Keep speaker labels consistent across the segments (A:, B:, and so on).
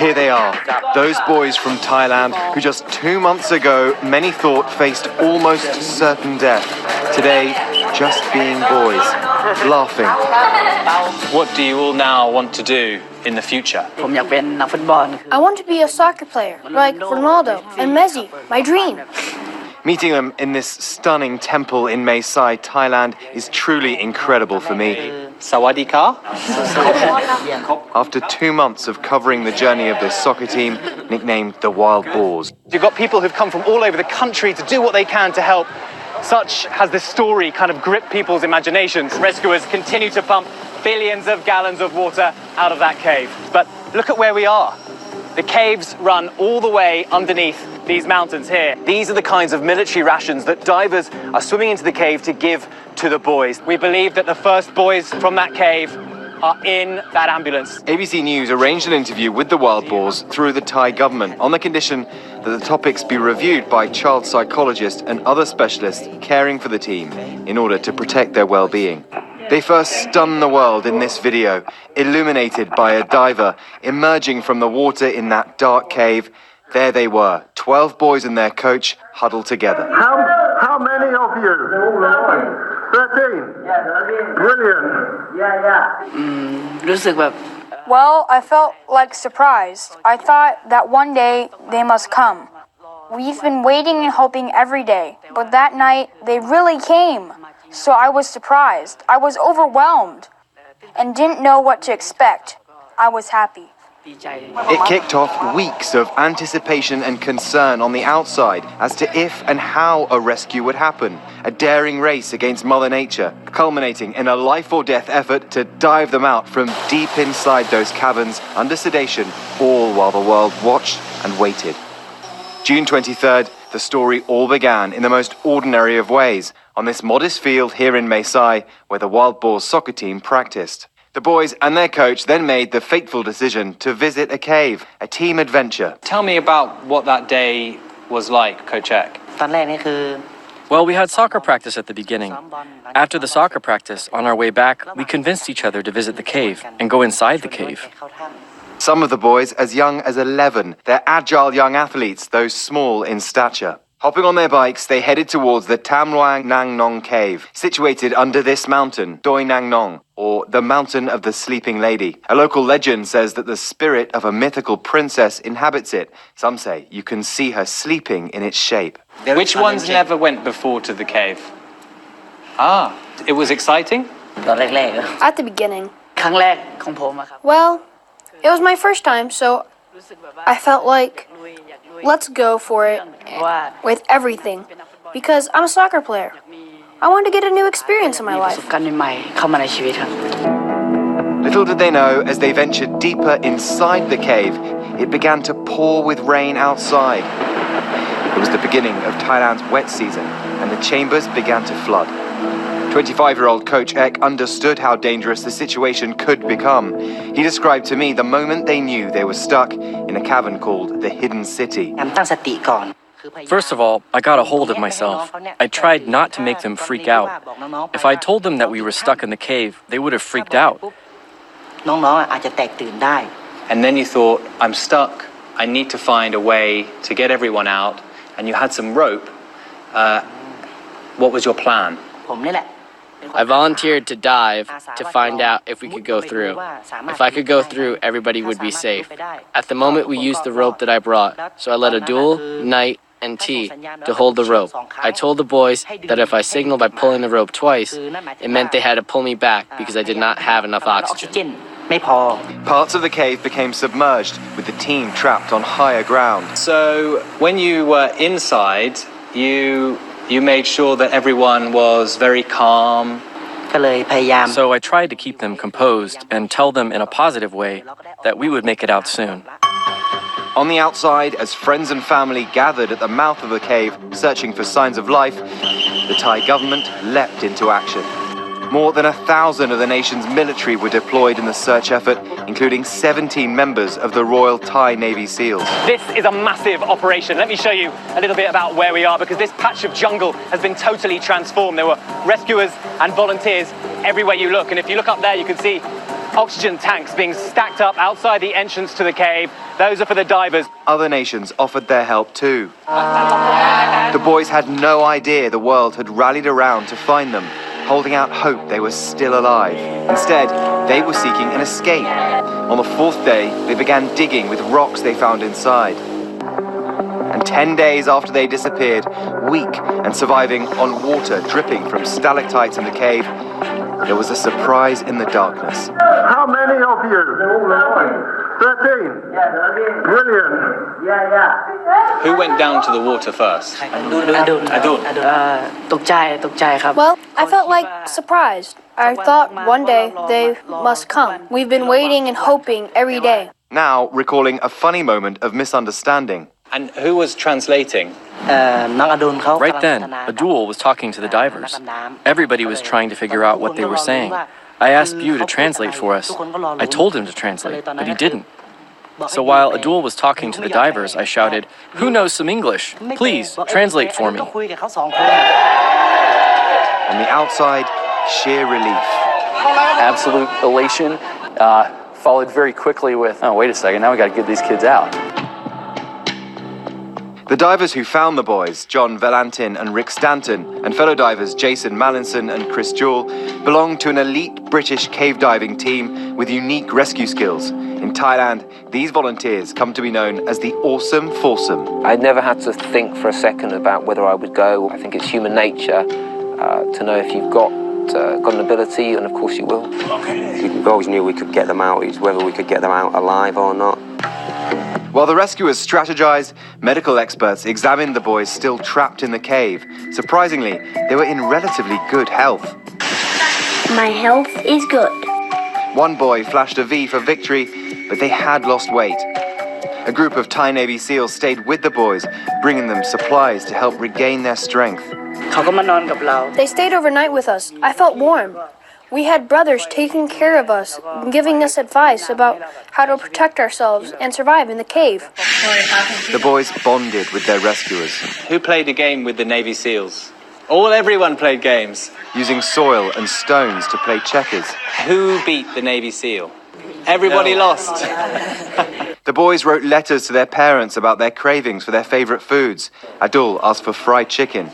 A: Here they are, those boys from Thailand who just 2 months ago many thought faced almost certain death. Today, just being boys, laughing.
B: What do you all now want to do in the future?
C: I want to be a soccer player, like Ronaldo and Messi, my dream.
A: Meeting them in this stunning temple in Mae Sai, Thailand, is truly incredible for me.
B: Sawadika?
A: After 2 months of covering the journey of this soccer team, nicknamed the Wild Boars.
D: You've got people who've come from all over the country to do what they can to help. Such has this story kind of gripped people's imaginations. Rescuers continue to pump billions of gallons of water out of that cave. But look at where we are. The caves run all the way underneath these mountains here. These are the kinds of military rations that divers are swimming into the cave to give to the boys. We believe that the first boys from that cave are in that ambulance.
A: ABC News arranged an interview with the Wild Boars through the Thai government on the condition that the topics be reviewed by child psychologists and other specialists caring for the team in order to protect their well-being. They first stun the world in this video, illuminated by a diver emerging from the water in that dark cave. There they were, 12 boys and their coach huddled together.
E: How many of you? 13? Brilliant.
C: Well, I felt like surprised. I thought that one day they must come. We've been waiting and hoping every day, but that night they really came. So I was surprised. I was overwhelmed and didn't know what to expect. I was happy.
A: It kicked off weeks of anticipation and concern on the outside as to if and how a rescue would happen. A daring race against Mother Nature, culminating in a life or death effort to dive them out from deep inside those caverns under sedation, all while the world watched and waited. June 23rd, the story all began in the most ordinary of ways, on this modest field here in Mae Sai, where the Wild Boars soccer team practiced. The boys and their coach then made the fateful decision to visit a cave, a team adventure.
B: Tell me about what that day was like, Coach Ek.
F: Well, we had soccer practice at the beginning. After the soccer practice, on our way back, we convinced each other to visit the cave and go inside the cave.
A: Some of the boys as young as 11. They're agile young athletes, though small in stature. Hopping on their bikes, they headed towards the Tam Luang Nang Nong cave, situated under this mountain, Doi Nang Nong, or the Mountain of the Sleeping Lady. A local legend says that the spirit of a mythical princess inhabits it. Some say you can see her sleeping in its shape.
B: Which ones never went before to the cave? It was exciting?
C: At the beginning. Well, it was my first time, so I felt like, let's go for it with everything, because I'm a soccer player. I want to get a new experience in my life.
A: Little did they know, as they ventured deeper inside the cave, it began to pour with rain outside. It was the beginning of Thailand's wet season, and the chambers began to flood. 25-year-old Coach Ek understood how dangerous the situation could become. He described to me the moment they knew they were stuck in a cavern called the Hidden City.
F: First of all, I got a hold of myself. I tried not to make them freak out. If I told them that we were stuck in the cave, they would have freaked out.
B: And then you thought, I'm stuck. I need to find a way to get everyone out. And you had some rope. What was your plan?
G: I volunteered to dive to find out if we could go through. If I could go through, everybody would be safe. At the moment, we used the rope that I brought, so I let Adul, Knight, and T to hold the rope. I told the boys that if I signaled by pulling the rope twice, it meant they had to pull me back because I did not have enough oxygen.
A: Parts of the cave became submerged, with the team trapped on higher ground.
B: So when you were inside, you made sure that everyone was very calm.
F: So I tried to keep them composed and tell them in a positive way that we would make it out soon.
A: On the outside, as friends and family gathered at the mouth of the cave searching for signs of life, the Thai government leapt into action. More than 1,000 of the nation's military were deployed in the search effort, including 17 members of the Royal Thai Navy SEALs.
D: This is a massive operation. Let me show you a little bit about where we are, because this patch of jungle has been totally transformed. There were rescuers and volunteers everywhere you look. And if you look up there, you can see oxygen tanks being stacked up outside the entrance to the cave. Those are for the divers.
A: Other nations offered their help too. The boys had no idea the world had rallied around to find them, holding out hope they were still alive. Instead, they were seeking an escape. On the fourth day, they began digging with rocks they found inside. And 10 days after they disappeared, weak and surviving on water dripping from stalactites in the cave, there was a surprise in the darkness.
E: How many of you? 13. Brilliant.
B: Who went down to the water first? Adul.
C: Well, I felt like surprised. I thought one day they must come. We've been waiting and hoping every day.
A: Now recalling a funny moment of misunderstanding.
B: And who was translating?
F: Right then, Adul was talking to the divers. Everybody was trying to figure out what they were saying. I asked Bew to translate for us. I told him to translate, but he didn't. So while Adul was talking to the divers, I shouted, "Who knows some English? Please, translate for me."
A: On the outside, sheer relief.
H: Absolute elation, followed very quickly with, "Oh, wait a second, now we got to get these kids out."
A: The divers who found the boys, John Valentin and Rick Stanton, and fellow divers Jason Mallinson and Chris Jewell, belonged to an elite British cave diving team with unique rescue skills. In Thailand, these volunteers come to be known as the Awesome Foursome.
I: I never had to think for a second about whether I would go. I think it's human nature to know if you've got an ability, and of course you will. We always knew we could get them out, it's whether we could get them out alive or not.
A: While the rescuers strategized, medical experts examined the boys still trapped in the cave. Surprisingly, they were in relatively good health.
J: My health is good.
A: One boy flashed a V for victory, but they had lost weight. A group of Thai Navy SEALs stayed with the boys, bringing them supplies to help regain their strength.
C: They stayed overnight with us. I felt warm. We had brothers taking care of us, giving us advice about how to protect ourselves and survive in the cave.
A: The boys bonded with their rescuers,
B: Who played a game with the Navy SEALs? Everyone played games.
A: using soil and stones to play checkers.
B: Who beat the Navy SEAL? Everybody lost.
A: The boys wrote letters to their parents about their cravings for their favorite foods. Adul asked for fried chicken.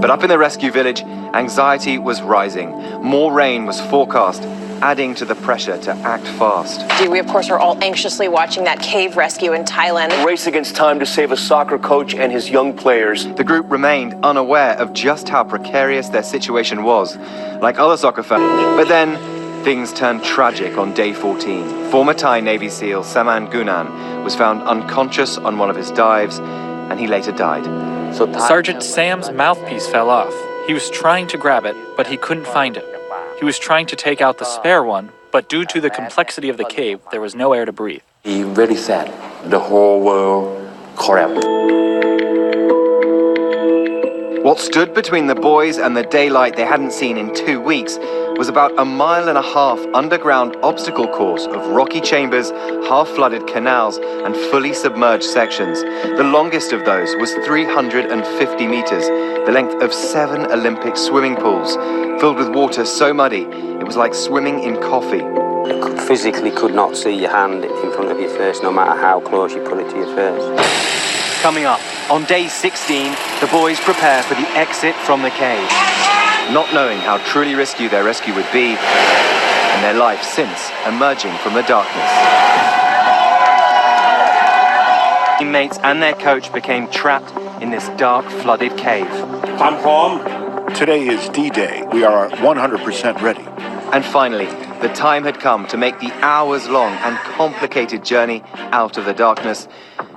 A: But up in the rescue village, anxiety was rising. More rain was forecast, adding to the pressure to act fast.
K: We, of course, are all anxiously watching that cave rescue in Thailand.
L: Race against time to save a soccer coach and his young players.
A: The group remained unaware of just how precarious their situation was, like other soccer fans. But then, things turned tragic on day 14. Former Thai Navy SEAL Saman Gunan was found unconscious on one of his dives, and he later died.
M: Sergeant Sam's mouthpiece fell off. He was trying to grab it, but he couldn't find it. He was trying to take out the spare one, but due to the complexity of the cave, there was no air to breathe.
L: He very sad. The whole world collapsed.
A: What stood between the boys and the daylight they hadn't seen in 2 weeks was about a 1.5 mile underground obstacle course of rocky chambers, half-flooded canals, and fully submerged sections. The longest of those was 350 meters, the length of 7 Olympic swimming pools, filled with water so muddy it was like swimming in coffee.
I: You physically could not see your hand in front of your face, no matter how close you put it to your face.
A: Coming up, on day 16, the boys prepare for the exit from the cave, not knowing how truly risky their rescue would be, and their life since emerging from the darkness. Teammates and their coach became trapped in this dark, flooded cave.
N: Today is D-Day. We are 100% ready.
A: And finally, the time had come to make the hours-long and complicated journey out of the darkness.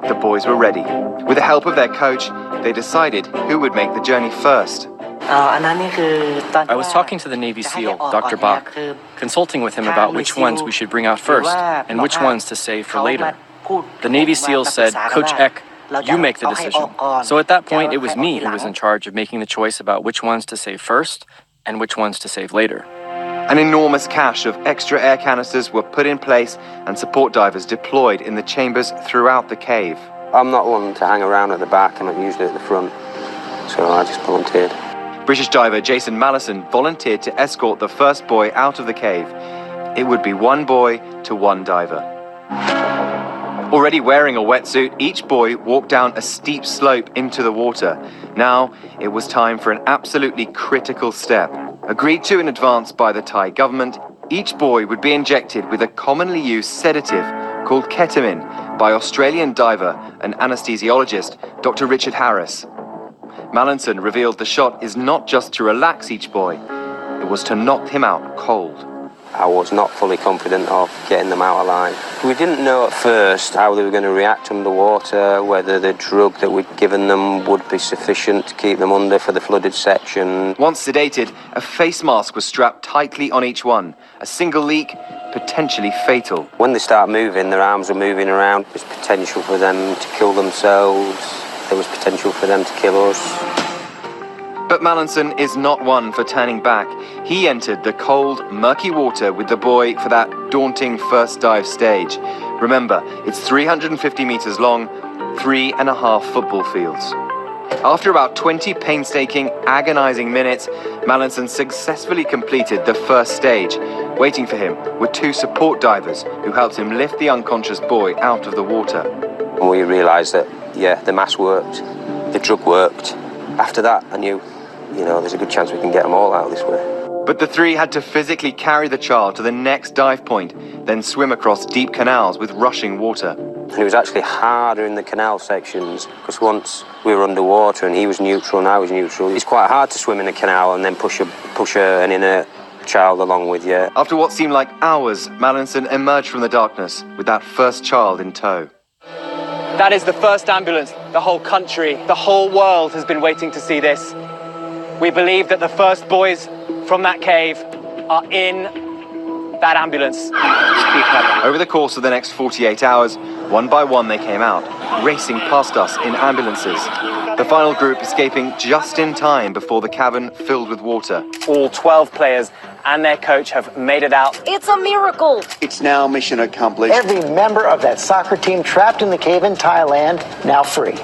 A: The boys were ready. With the help of their coach, they decided who would make the journey first.
F: I was talking to the Navy SEAL, Dr. Bach, consulting with him about which ones we should bring out first and which ones to save for later. The Navy SEAL said, "Coach Eck, you make the decision." So at that point, it was me who was in charge of making the choice about which ones to save first and which ones to save later.
A: An enormous cache of extra air canisters were put in place and support divers deployed in the chambers throughout the cave.
I: I'm not one to hang around at the back, and I'm usually at the front, so I just volunteered.
A: British diver Jason Mallinson volunteered to escort the first boy out of the cave. it would be one boy to one diver. Already wearing a wetsuit, each boy walked down a steep slope into the water. Now, it was time for an absolutely critical step. Agreed to in advance by the Thai government, each boy would be injected with a commonly used sedative called ketamine by Australian diver and anesthesiologist Dr. Richard Harris. Mallinson revealed the shot is not just to relax each boy, it was to knock him out cold.
I: I was not fully confident of getting them out alive. We didn't know at first how they were going to react underwater, whether the drug that we'd given them would be sufficient to keep them under for the flooded section.
A: Once sedated, a face mask was strapped tightly on each one. A single leak, potentially fatal.
I: When they start moving, their arms are moving around. There's potential for them to kill themselves. There was potential for them to kill us.
A: But Mallinson is not one for turning back. He entered the cold, murky water with the boy for that daunting first dive stage. Remember, it's 350 meters long, 3.5 football fields. After about 20 painstaking, agonizing minutes, Mallinson successfully completed the first stage. Waiting for him were 2 support divers who helped him lift the unconscious boy out of the water.
I: And we realized that, yeah, the mask worked, the drug worked. After that, I knew, there's a good chance we can get them all out this way.
A: But the 3 had to physically carry the child to the next dive point, then swim across deep canals with rushing water.
I: And it was actually harder in the canal sections, because once we were underwater and he was neutral and I was neutral, it's quite hard to swim in a canal and then push an inert child along with you.
A: After what seemed like hours, Mallinson emerged from the darkness with that first child in tow.
D: That is the first ambulance. The whole country, the whole world has been waiting to see this. We believe that the first boys from that cave are in that ambulance.
A: Over the course of the next 48 hours, one by one they came out, racing past us in ambulances. The final group escaping just in time before the cavern filled with water.
D: All 12 players and their coach have made it out.
O: It's a miracle.
N: It's now mission accomplished.
P: Every member of that soccer team trapped in the cave in Thailand, now free.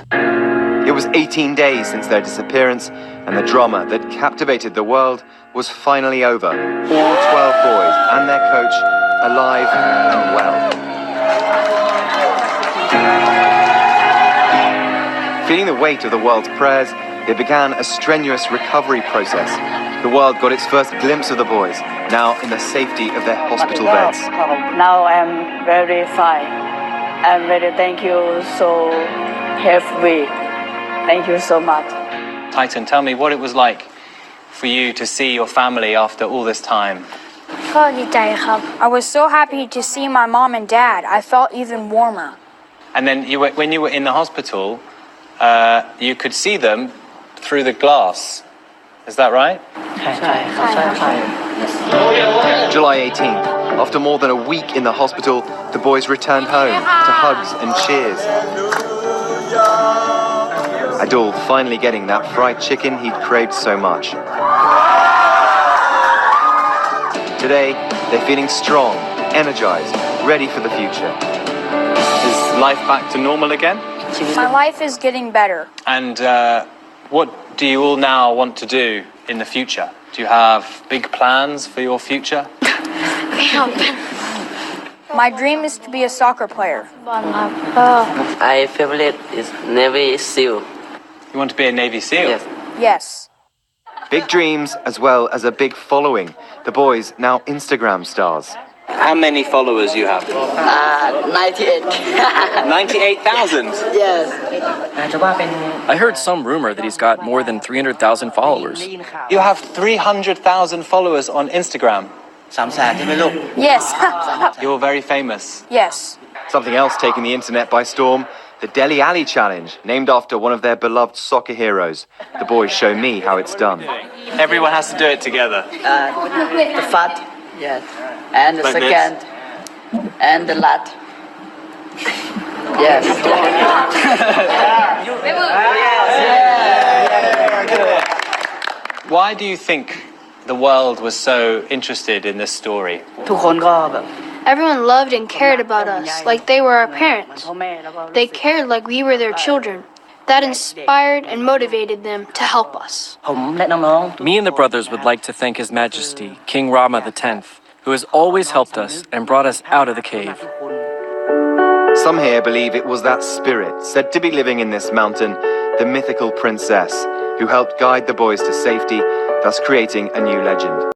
A: It was 18 days since their disappearance, and the drama that captivated the world was finally over. All 12 boys and their coach alive and well. Feeling the weight of the world's prayers, they began a strenuous recovery process. The world got its first glimpse of the boys, now in the safety of their hospital beds.
Q: Now I'm very fine. I'm very thank you so heavy. Thank you so much.
B: Titan, tell me what it was like for you to see your family after all this time.
C: I was so happy to see my mom and dad. I felt even warmer.
B: And then when you were in the hospital, you could see them through the glass. Is that right?
A: July 18th. After more than a week in the hospital, the boys returned home to hugs and cheers. Adul finally getting that fried chicken he'd craved so much. Today, they're feeling strong, energized, ready for the future.
B: Is life back to normal again?
C: My life is getting better.
B: And what do you all now want to do in the future? Do you have big plans for your future?
C: My dream is to be a soccer player.
R: My favorite is Navy SEAL.
B: You want to be a Navy SEAL?
R: Yes.
C: Yes.
A: Big dreams as well as a big following. The boys now Instagram stars.
B: How many followers you have?
R: 98.
B: 98,000?
R: Yes.
F: I heard some rumor that he's got more than 300,000 followers.
B: You have 300,000 followers on Instagram.
C: Yes.
B: You're very famous.
C: Yes.
A: Something else taking the internet by storm, the Delhi Alley Challenge, named after one of their beloved soccer heroes. The boys show me how it's done.
B: Everyone has to do it together.
Q: The fat, yes. And the
B: Like
Q: second, and the lat. Yes.
B: Why do you think the world was so interested in this story?
S: Everyone loved and cared about us like they were our parents. They cared like we were their children. That inspired and motivated them to help us.
F: Me and the brothers would like to thank His Majesty, King Rama X, who has always helped us and brought us out of the cave.
A: Some here believe it was that spirit said to be living in this mountain, the mythical princess, who helped guide the boys to safety, thus creating a new legend.